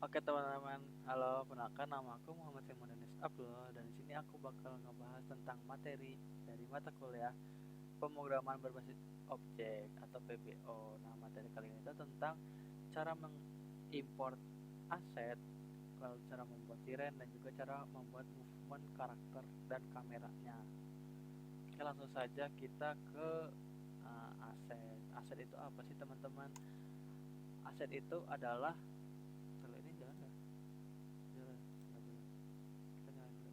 Oke teman-teman, halo, kenalkan nama aku Muhammad Firmanis Abdul dan di sini aku bakal ngebahas tentang materi dari mata kuliah pemrograman berbasis objek atau PBO. Nah, materi kali ini itu tentang cara mengimport aset, lalu cara membuat tiren dan juga cara membuat movement karakter dan kameranya. Oke, langsung saja kita ke aset. Aset itu apa sih teman-teman? Aset itu adalah kalau ini jangan nggak? Jangan, nggak boleh. Kita nyalain dulu.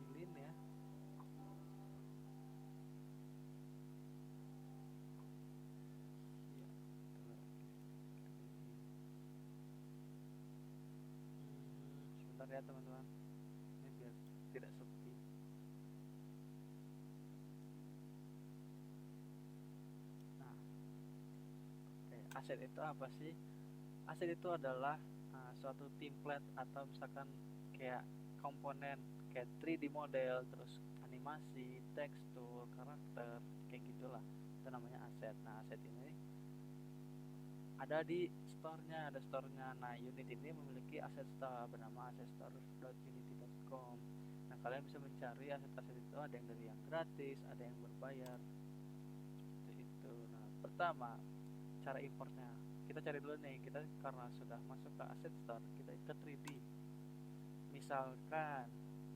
Cilin ya. Iya, betul. Sebentar ya teman-teman. Ini biar tidak sepi. Nah, oke. Aset itu apa sih? Aset itu adalah suatu template atau misalkan kayak komponen kayak 3D model, terus animasi, tekstur, karakter, kayak gitulah. Itu namanya aset. Nah, aset ini ada di store-nya, ada store-nya. Nah, unit ini memiliki aset store bernama assetstore.unity.com. Nah, kalian bisa mencari aset-aset itu, ada yang dari yang gratis, ada yang berbayar. Seperti itu. Nah, pertama, cara importnya. Kita cari dulu nih, kita karena sudah masuk ke asset store, kita ke 3D. Misalkan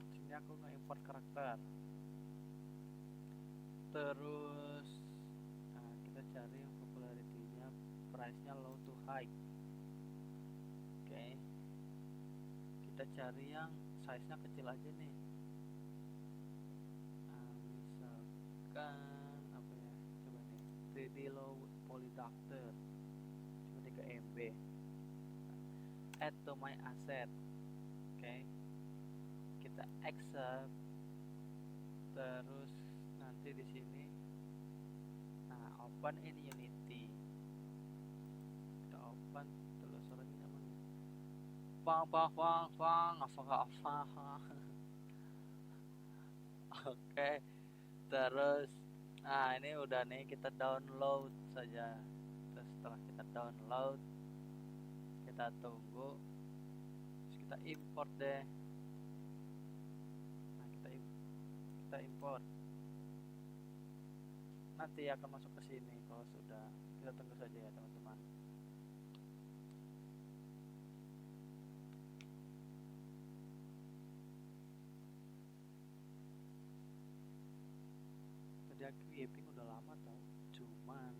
sini aku nge-import karakter. Terus kita cari yang popularity-nya, price-nya low to high. Oke. Kita cari yang size-nya kecil aja nih. Misalkan apa ya? Coba nih, 3D low poly doctor. Cuma 3 MB. Add to my asset. Oke. Kita accept. Terus nanti di sini open in Unity. Kita open terus suaranya nyaman. Pang apa. Oke. Terus ini udah nih, kita download saja. Terus setelah kita download, kita tunggu. Terus kita import deh. Nah, kita import. Nanti akan masuk ke sini kalau sudah. Kita tunggu saja ya teman-teman. Tadi aku yaping udah lama tau. Cuman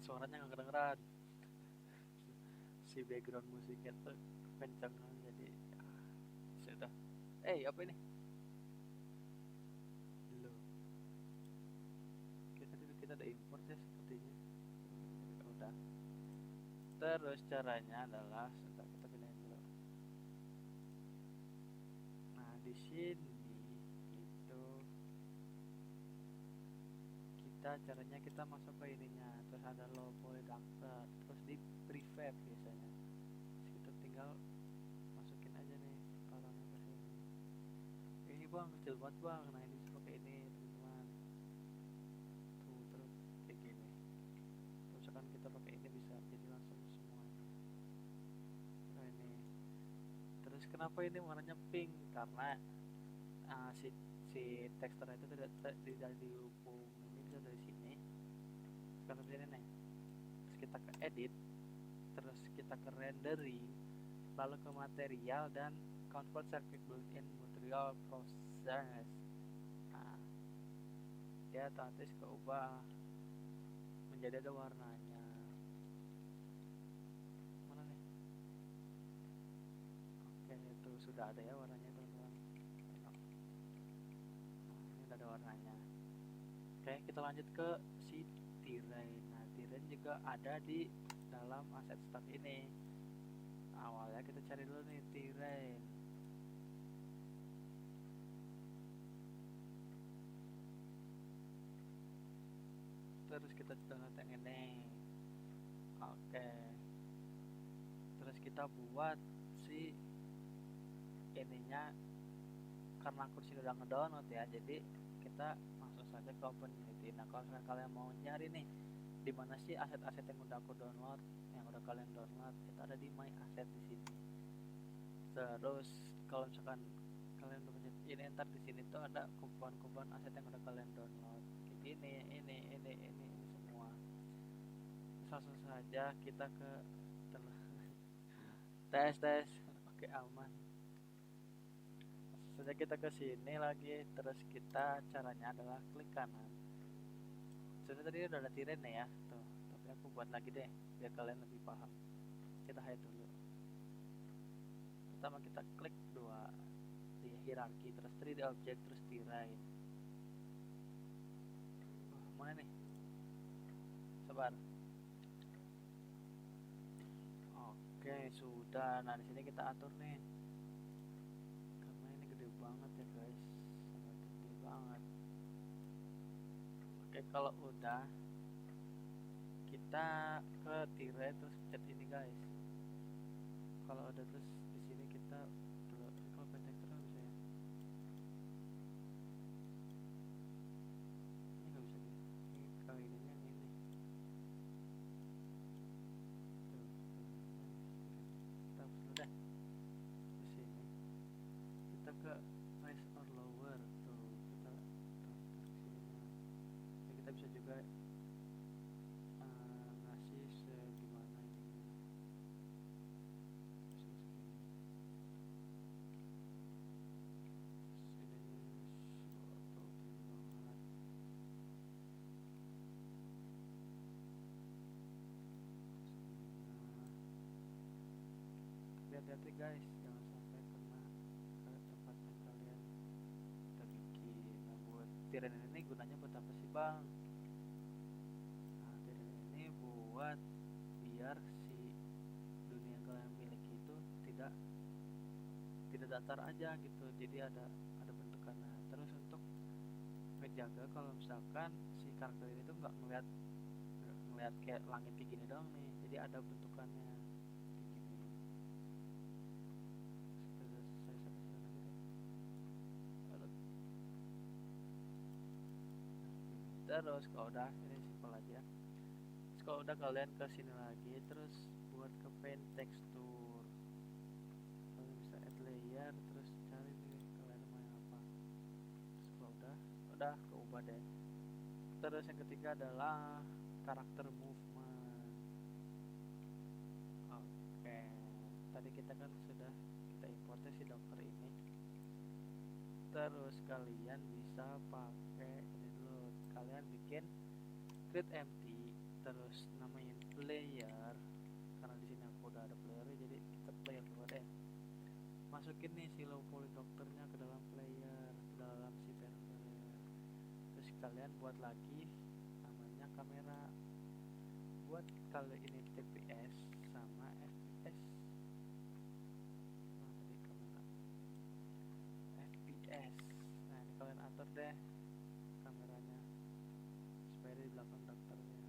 suaranya nggak kedengeran. Si background musiknya tuh kenceng, jadi sudah. Apa ini? Loh, kita ada import ya sepertinya. Udah. Terus caranya adalah, sebentar kita pindahin dulu. Nah, di sini itu caranya kita masuk ke ininya, terus ada logo redaktor, terus di prefab biasanya. Terus kita tinggal masukin aja nih orangnya ke sini. Ini bang kecil banget bang, nah ini pakai ini teman-teman. Tuh, terus kayak gini. Terus misalkan kita pakai ini bisa jadi langsung semuanya. Nah ini. Terus kenapa ini warnanya pink? Karena si teksturnya itu tidak dihubung, ini bisa dari sini. Sekarang sini nih. Terus kita ke edit, terus kita ke rendering, lalu ke material dan convert circuit built-in material process. Nah, dia otomatis keubah menjadi ada warnanya. Mana nih? Oke, itu sudah ada ya warnanya teman-teman. Tengok. Nah, ini udah ada warnanya. Oke, kita lanjut ke si tirai. Nah, tirai juga ada di dalam aset start ini. Awalnya kita cari dulu nih tirai. Terus kita download yang ini. Oke. Terus kita buat si ininya, karena aku sini udah ngedownload ya, jadi kita langsung saja ke Open Unity. Nah, kalau kalian mau nyari nih di mana sih aset-aset yang udah aku download, yang udah kalian download itu ada di my asset di sini. Terus kalau misalkan kalian udah pencet ini, ntar di sini tuh ada kumpulan-kumpulan aset yang udah kalian download. Ini semua. Langsung saja kita ke tes tes. Oke, aman. Langsung saja kita ke sini lagi, terus kita caranya adalah klik kanan. Sebenarnya tadi udah ada tirai ya tuh, tapi aku buat lagi deh biar kalian lebih paham. Kita hide dulu. Pertama kita klik dua di hierarki, terus 3D object, terus tirai. Mana nih? Sabar. Oke, sudah. Nah, di sini kita atur nih. Karena ini gede banget ya, guys. Sangat gede banget. Oke, kalau udah kita ke tirai terus pencet ini, guys. Kalau udah terus di sini kita kalau pencet terus bisa ya. Ini nggak bisa gitu. Ini kali ini yang ini. Tuh, kita hapus dulu deh. Di sini kita ke raise or lower tuh, kita transfer ke sini. Ya, kita bisa juga ngasih segimana ininya. Bisa segini. Sininya suatu tinggi banget. Tapi hati-hati guys, jangan sampai kena ke tempat yang kalian udah bikin. Nah, buat tirai ini gunanya buat apa sih, Bang? Nah, tirai ini buat biar si dunia yang kalian miliki itu tidak tidak datar aja gitu, jadi ada bentukannya. Terus untuk ngejaga kalau misalkan si karakter ini tuh nggak ngeliat kayak langit kayak gini doang nih, jadi ada bentukannya kayak gini. Terus saya sampai sana lagi deh. Lalu, terus kalau udah ini simpel aja. Terus kalau udah kalian ke sini lagi, terus buat ke paint texture, kalian bisa add layer, terus cari nih kalian mau yang apa. Terus kalau udah keubah deh. Terus yang ketiga adalah karakter movement. Oke, tadi kita kan sudah kita importnya si dokter ini. Terus kalian bisa pakai ini dulu. Kalian bikin create empty, terus namain player. Karena di sini aku udah ada player, jadi kita player dulu deh. Masukin nih si low poly dokternya ke dalam player, ke dalam si player. Terus kalian buat lagi namanya kamera. Buat kali ini TPS sama FPS. Nah, tadi kamera FPS. Nah, ini kalian atur deh kameranya supaya di belakang dokternya.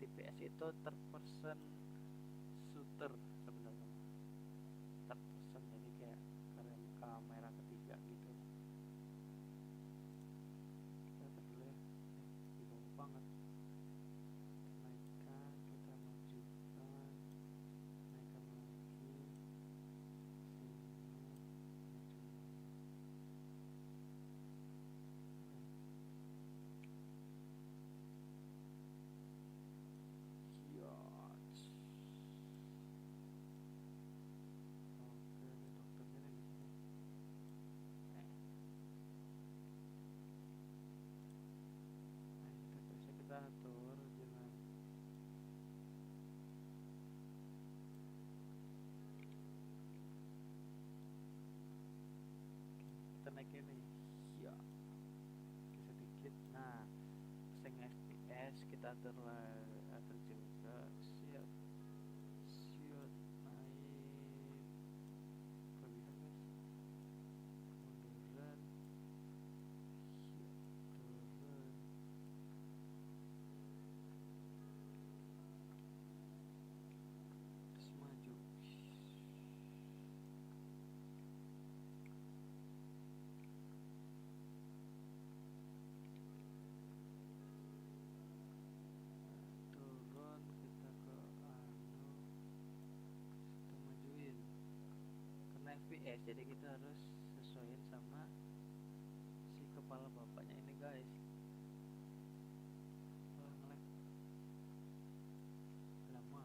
TPS itu third person shooter sebenarnya. Third person, jadi kayak kalian kamera ketiga gitu. Kita atur dulu ya. Di bawah banget. Naikkan, kita majukan, naikkan lagi, sini, maju. Yot. Oke, ini dokternya nih di sini. Nah, ini bisa kita atur dengan kita naikin nih, ya sedikit. Nah, setengah FPS kita atur juga. Siap, siap, naik kelebihan guys, munduran, siap, turun, terus maju. FPS, jadi kita harus sesuaiin sama si kepala bapaknya ini guys. Ngelag lama.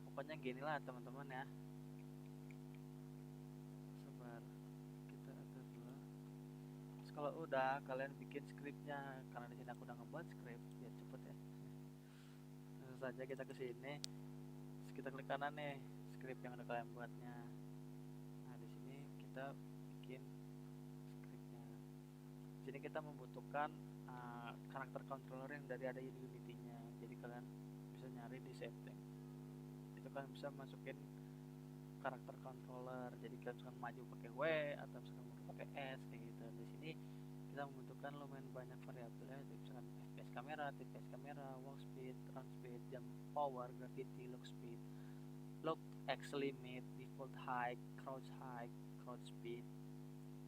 Pokoknya gini lah teman-teman ya, sabar, kita atur dulu. Terus kalau udah kalian bikin scriptnya, karena di sini aku udah ngebuat script biar cepet ya. Langsung saja kita ke sini, terus kita klik kanan nih script yang udah kalian buatnya. Nah di sini kita bikin scriptnya. Di sini kita membutuhkan karakter controller yang dari ada di Unity-nya. Jadi kalian bisa nyari di setting. Itu kan bisa masukin karakter controller. Jadi kalian misalkan maju pakai W atau misalkan mau pakai S kayak gitu. Di sini kita membutuhkan lumayan banyak variabel ya. Jadi misalkan FPS kamera, TPS kamera, walk speed, run speed, jump power, gravity, look speed, look X limit, default height, crouch speed,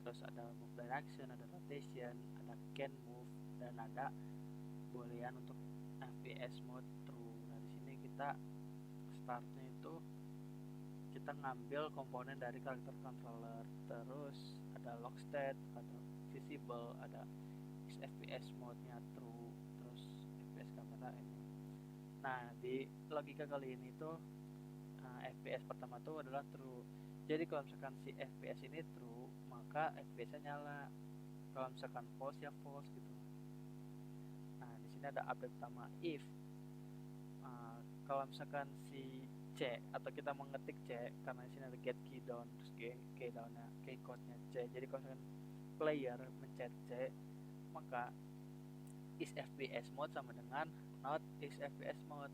terus ada move direction, ada rotation, ada can move, dan ada boolean untuk FPS mode true. Nah di sini kita startnya itu kita ngambil komponen dari karakter controller, terus ada lock state, ada visible, ada FPS mode nya true, terus FPS kamera ini. Nah di logika kali ini tuh FPS pertama tuh adalah true. Jadi kalau misalkan si FPS ini true, maka FPS-nya nyala. Kalau misalkan false ya false gitu. Nah di sini ada update pertama if kalau misalkan si C atau kita mengetik C, karena di sini ada get key down, terus key downnya, key code-nya C. Jadi kalau misalkan player mencet C, maka is FPS mode sama dengan not is FPS mode.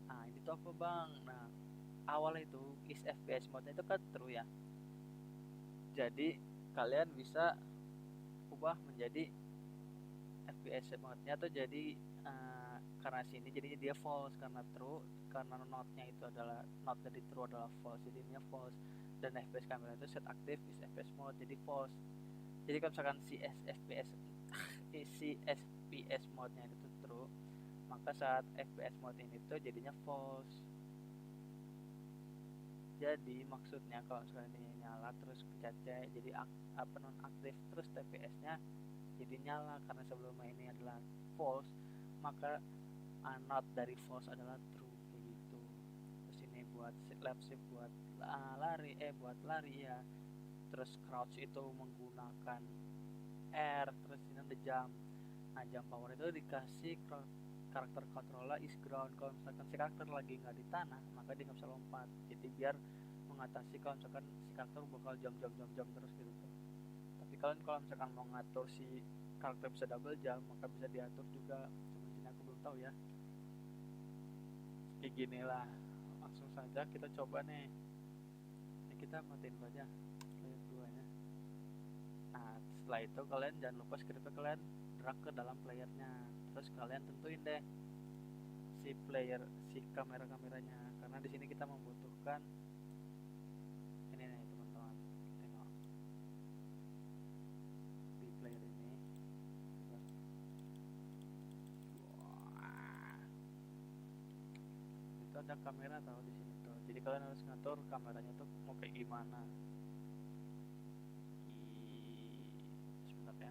Nah ini tuh apa bang? Nah awal itu is FPS mode itu kan true ya. Jadi kalian bisa ubah menjadi FPS mode-nya tuh jadi karena sini jadinya dia false karena true, karena not-nya itu adalah not dari true adalah false, jadinya false. Dan FPS kamera itu set aktif is FPS mode jadi false. Jadi kalau misalkan si FPS mode-nya itu true, maka saat FPS mode ini tuh jadinya false. Jadi maksudnya kalau misalkan ini nyala terus pencet C, jadi non aktif, terus TPS-nya jadi nyala karena sebelumnya ini adalah false, maka not dari false adalah true kayak gitu. Terus ini buat lap shift buat buat lari ya. Terus crouch itu menggunakan R, terus ini ada jump. Nah jump power itu dikasih karakter controller is ground. Kalau misalkan si karakter lagi nggak di tanah, maka dia nggak bisa lompat. Jadi biar mengatasi kalau misalkan si karakter bakal jump terus gitu. Tapi kalau misalkan mau ngatur si karakter bisa double jump, maka bisa diatur juga. Cuman sini aku belum tahu ya. Kayak gini lah. Langsung saja kita coba nih. Ini kita matiin aja player 2 nya. Nah setelah itu kalian jangan lupa scriptnya kalian drag ke dalam playernya. Terus kalian tentuin deh si kameranya, karena di sini kita membutuhkan ini nih teman-teman, tengok di player ini. Wah, itu ada kamera tahu di sini tuh, jadi kalian harus ngatur kameranya tuh mau kayak gimana. Sebentar ya,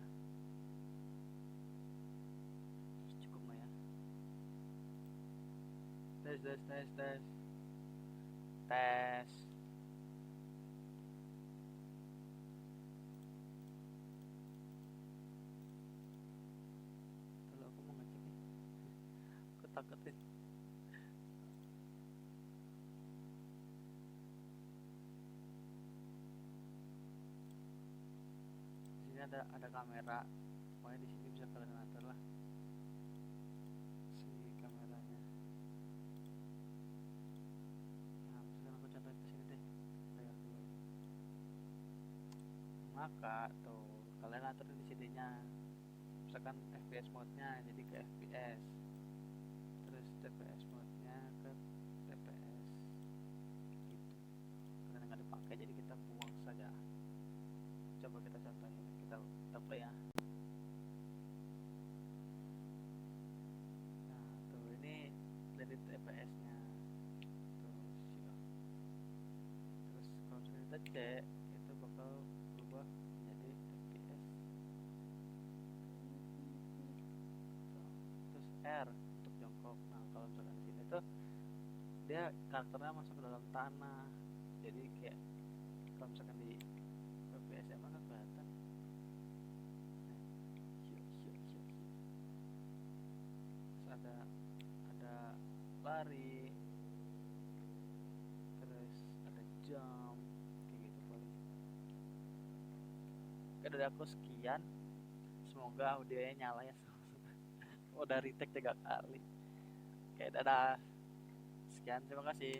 cukup nggak ya? Tes. Kalau aku mau ngecek nih, aku takutin. Di sini ada kamera, pokoknya di sini bisa kalian atur lah si kameranya. Nah misalkan aku contohin ke sini deh, player 2. Maka tuh kalian atur di CD-nya, misalkan FPS mode-nya jadi ke FPS, terus TPS mode-nya ke TPS gitu. Karena nggak dipakai jadi kita buang saja. Coba kita contohin, kita play ya. Nah tuh ini dari TPS-nya tuh siap. C itu bakal berubah menjadi FPS. Terus R untuk jongkok. Nah kalau misalkan di sini tuh dia karakternya masuk ke dalam tanah, jadi kayak kalau misalkan di FPS emang kan kelihatan. Terus ada lari, terus ada jump, kayak gitu paling. Oke dari aku sekian, semoga audionya nyala ya. Udah retake 3 kali. Oke dadah, sekian, terima kasih.